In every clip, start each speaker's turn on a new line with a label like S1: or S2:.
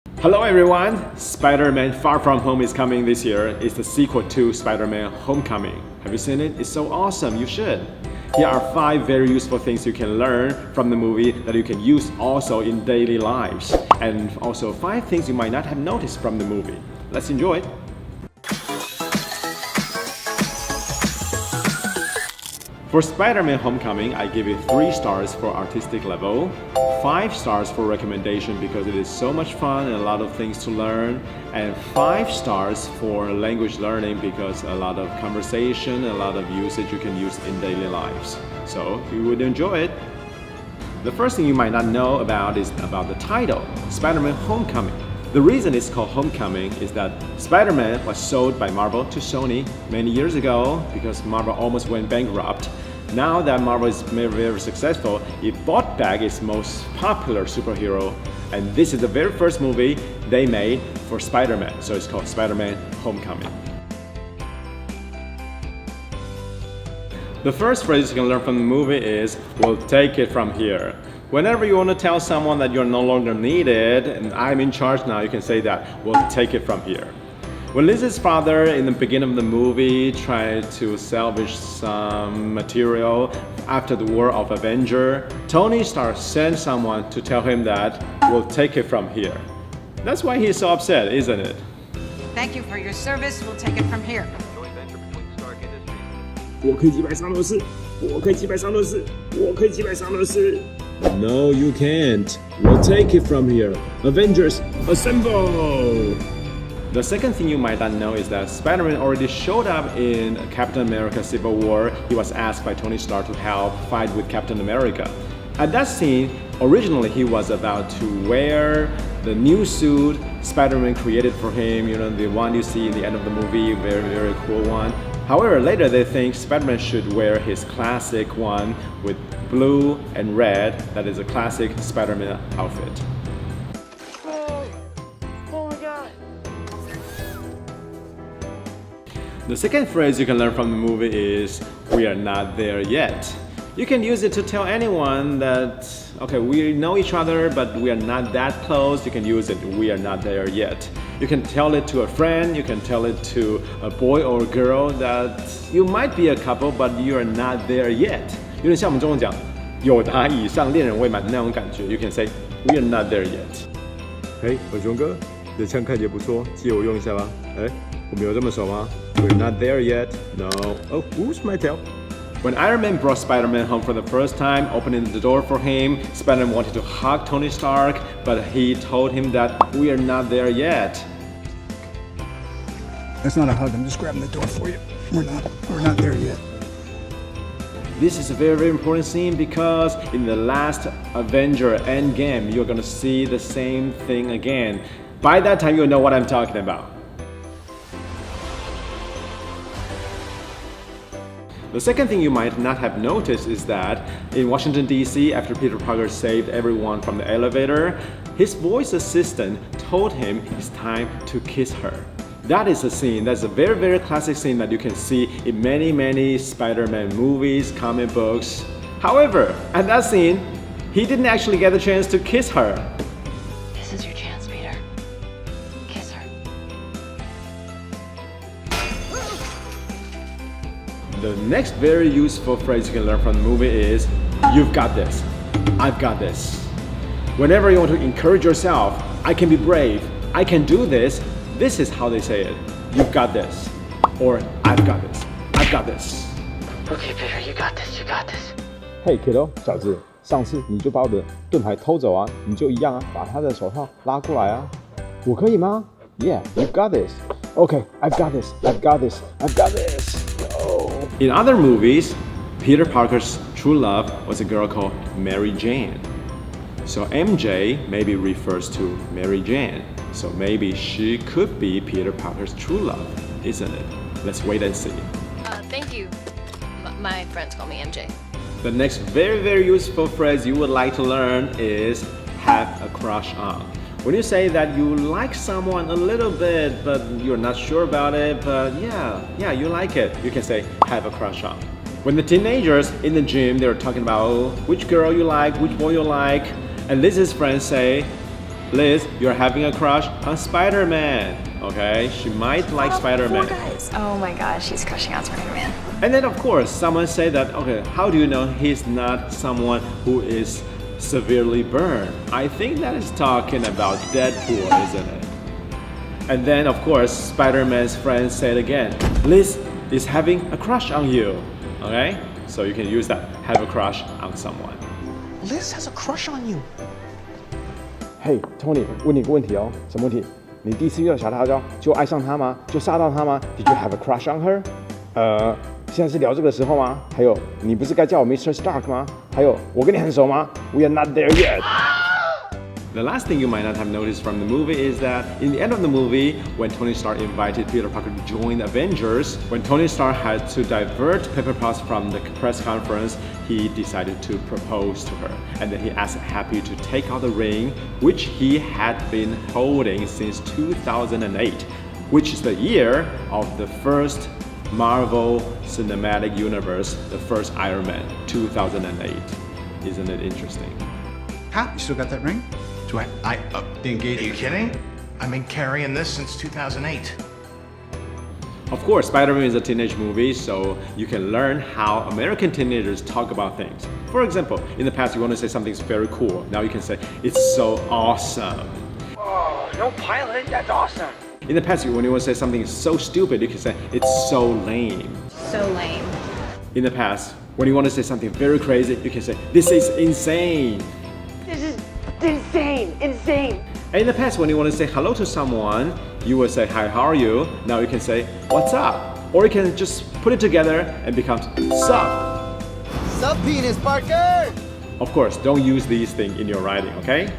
S1: Hello everyone! Spider-Man Far From Home is coming this year. It's the sequel to Spider-Man Homecoming. Have you seen it? It's so awesome, you should. Here are 5 very useful things you can learn from the movie that you can use also in daily lives. And also 5 things you might not have noticed from the movie. Let's enjoy! For Spider-Man Homecoming, I give it 3 stars for artistic level, 5 stars for recommendation because it is so much fun and a lot of things to learn, and 5 stars for language learning because a lot of conversation, a lot of usage you can use in daily lives. So you would enjoy it. The first thing you might not know about is about the title, Spider-Man Homecoming. The reason it's called Homecoming is that Spider-Man was sold by Marvel to Sony many years ago because Marvel almost went bankrupt. Now that Marvel is very successful, it bought back its most popular superhero, and this is the very first movie they made for Spider-Man, so it's called Spider-Man Homecoming. The first phrase you can learn from the movie is, "We'll take it from here." Whenever you want to tell someone that you're no longer needed and I'm in charge now, you can say that, "We'll take it from here." When Liz's father in the beginning of the movie tried to salvage some material after the War of Avenger, Tony Stark sent someone to tell him that, "We'll take it from here." That's why he's so upset, isn't it?
S2: Thank you for your service. We'll take it from here.
S1: 我可以击败沙罗斯，我可以击败沙罗斯，我可以击败沙罗斯。No, you can't. We'll take it from here. Avengers, assemble! The second thing you might not know is that Spider-Man already showed up in Captain America Civil War. He was asked by Tony Stark to help fight with Captain America. At that scene, originally he was about to wear the new suit Spider-Man created for him, the one you see in the end of the movie, very cool one. However, later they think Spider-Man should wear his classic one with blue and red. That is a classic Spider-Man outfit.
S2: Oh my god.
S1: The second phrase you can learn from the movie is, "We are not there yet." You can use it to tell anyone that, okay, we know each other, but we are not that close. You can use it, "We are not there yet." You can tell it to a friend, you can tell it to a boy or a girl that you might be a couple, but you are not there yet. 有点像我们中文讲友达以上恋人未满那种感觉。You can say, "We are not there yet." 嘿，文雄哥，你的枪看起来不错，借我用一下吧。我们有这么熟吗？ We're not there yet. No. Oh, who's my tail? When Iron Man brought Spider-Man home for the first time, opening the door for him, Spider-Man wanted to hug Tony Stark, but he told him that we are not there yet.
S3: That's not a hug, I'm just grabbing the door for you. We're not there yet.
S1: This is a very important scene because in the last Avenger Endgame, you're gonna see the same thing again. By that time, you'll know what I'm talking about. The second thing you might not have noticed is that in Washington, D.C., after Peter Parker saved everyone from the elevator, his voice assistant told him it's time to kiss her. That is a scene, that's a very classic scene that you can see in many Spider-Man movies, comic books. However, at that scene, he didn't actually get the chance to kiss her.
S2: This is your chance, Peter. Kiss her.
S1: The next very useful phrase you can learn from the movie is, "You've got this. I've got this." Whenever you want to encourage yourself, "I can be brave. I can do this." This is how they say it. "You've got this." Or, "I've got this. I've got this."
S2: Okay, Peter, you got this. You got this.
S4: Hey kiddo，小子，上次你就把我的盾牌偷走啊，你就一样啊，把他的手套拉过来啊。我可以吗 ？Yeah, you got this. Okay, I've got this. I've got this. I've got this. Go.
S1: In other movies, Peter Parker's true love was a girl called Mary Jane. So MJ maybe refers to Mary Jane. So maybe she could be Peter Parker's true love, isn't it? Let's wait and see.
S5: Thank you. My friends call me MJ.
S1: The next very useful phrase you would like to learn is have a crush on. When you say that you like someone a little bit, but you're not sure about it, but yeah, you like it, you can say have a crush on. When the teenagers in the gym, they're talking about which girl you like, which boy you like, and Liz's friends say, Liz, you're having a crush on Spider-Man. Okay, she might like Spider-Man.
S2: Oh my gosh, she's crushing on Spider-Man.
S1: And then of course, someone say that, okay, how do you know he's not someone who is severely burned? I think that is talking about Deadpool, isn't it? And then of course, Spider-Man's friend said again, Liz is having a crush on you. Okay, so you can use that, have a crush on someone.
S6: Liz has a crush on you.
S4: Hey Tony， 问你个问题哦，什么问题？你第一次遇到小辣椒就爱上她吗？就杀到她吗 ？Did you have a crush on her？ 现在是聊这个时候吗？还有，你不是该叫我 Mr. Stark 吗？还有，我跟你很熟吗 ？We are not there yet.
S1: The last thing you might not have noticed from the movie is that in the end of the movie, when Tony Stark invited Peter Parker to join the Avengers, when Tony Stark had to divert Pepper Potts from the press conference, he decided to propose to her. And then he asked Happy to take out the ring, which he had been holding since 2008, which is the year of the first Marvel Cinematic Universe, the first Iron Man, 2008. Isn't it interesting?
S3: Hap, you still got that ring?
S6: Do I the engagement? Are you kidding? I've been carrying this since 2008.
S1: Of course, Spider-Man is a teenage movie, so you can learn how American teenagers talk about things. For example, in the past you want to say something's very cool. Now you can say, it's so awesome.
S7: Oh, no pilot? That's awesome.
S1: In the past, when you want to say something so stupid, you can say, it's so lame.
S5: So lame.
S1: In the past, when you want to say something very crazy, you can say, this is insane.
S7: This is insane.
S1: And in the past, when you want to say hello to someone, you will say, hi, how are you? Now you can say, what's up? Or you can just put it together and becomes sup.
S8: Sup, penis, Parker?
S1: Of course, don't use these things in your writing, okay?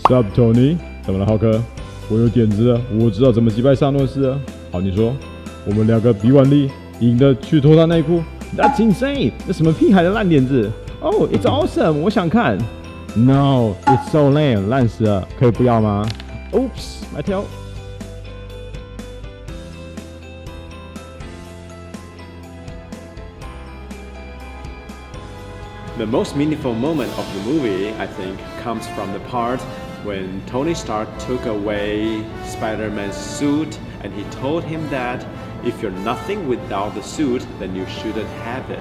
S4: Sup Tony， 怎么了浩哥？我有点子了，我知道怎么击败萨诺斯了。好，你说，我们两个比腕力，赢的去脱他内裤。That's insane！ 那什么屁孩的烂点子 ？Oh, it's awesome！ 我想看。No, it's so lame， 烂死了，可以不要吗 ？Oops， 来挑。
S1: The most meaningful moment of the movie, I think, comes from the part when Tony Stark took away Spider-Man's suit and he told him that if you're nothing without the suit, then you shouldn't have it.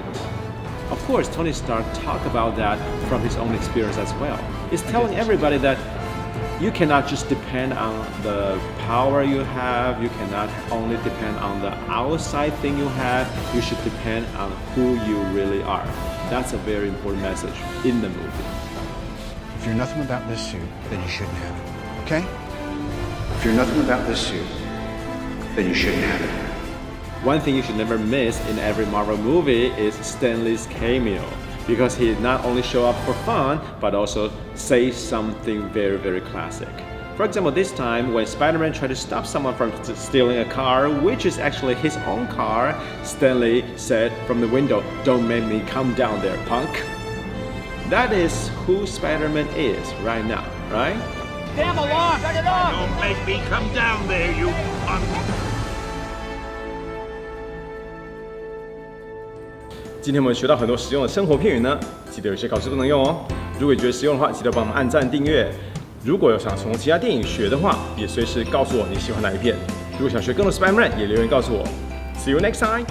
S1: Of course, Tony Stark talked about that from his own experience as well. He's telling everybody that you cannot just depend on the power you have, you cannot only depend on the outside thing you have, you should depend on who you really are. That's a very important message in the movie.
S3: If you're nothing without this suit, then you shouldn't have it. Okay? If you're nothing without this suit, then you shouldn't have it.
S1: One thing you should never miss in every Marvel movie is Stan Lee's cameo, because he not only show up for fun, but also say something very, very classic. For example, this time when Spider-Man tried to stop someone from stealing a car, which is actually his own car, Stan Lee said from the window, "Don't make me come down there, punk." That is who Spider-Man is right now, right?
S7: Damn alarm! Shut it off!
S6: Don't make me come down there, you punk.
S1: 今天我们学到很多实用的生活片语呢，记得有些考试都能用哦。如果你觉得实用的话，记得帮我们按赞订阅。如果有想从其他电影学的话，也随时告诉我你喜欢哪一片。如果想学更多 Spider-Man， 也留言告诉我。See you next time.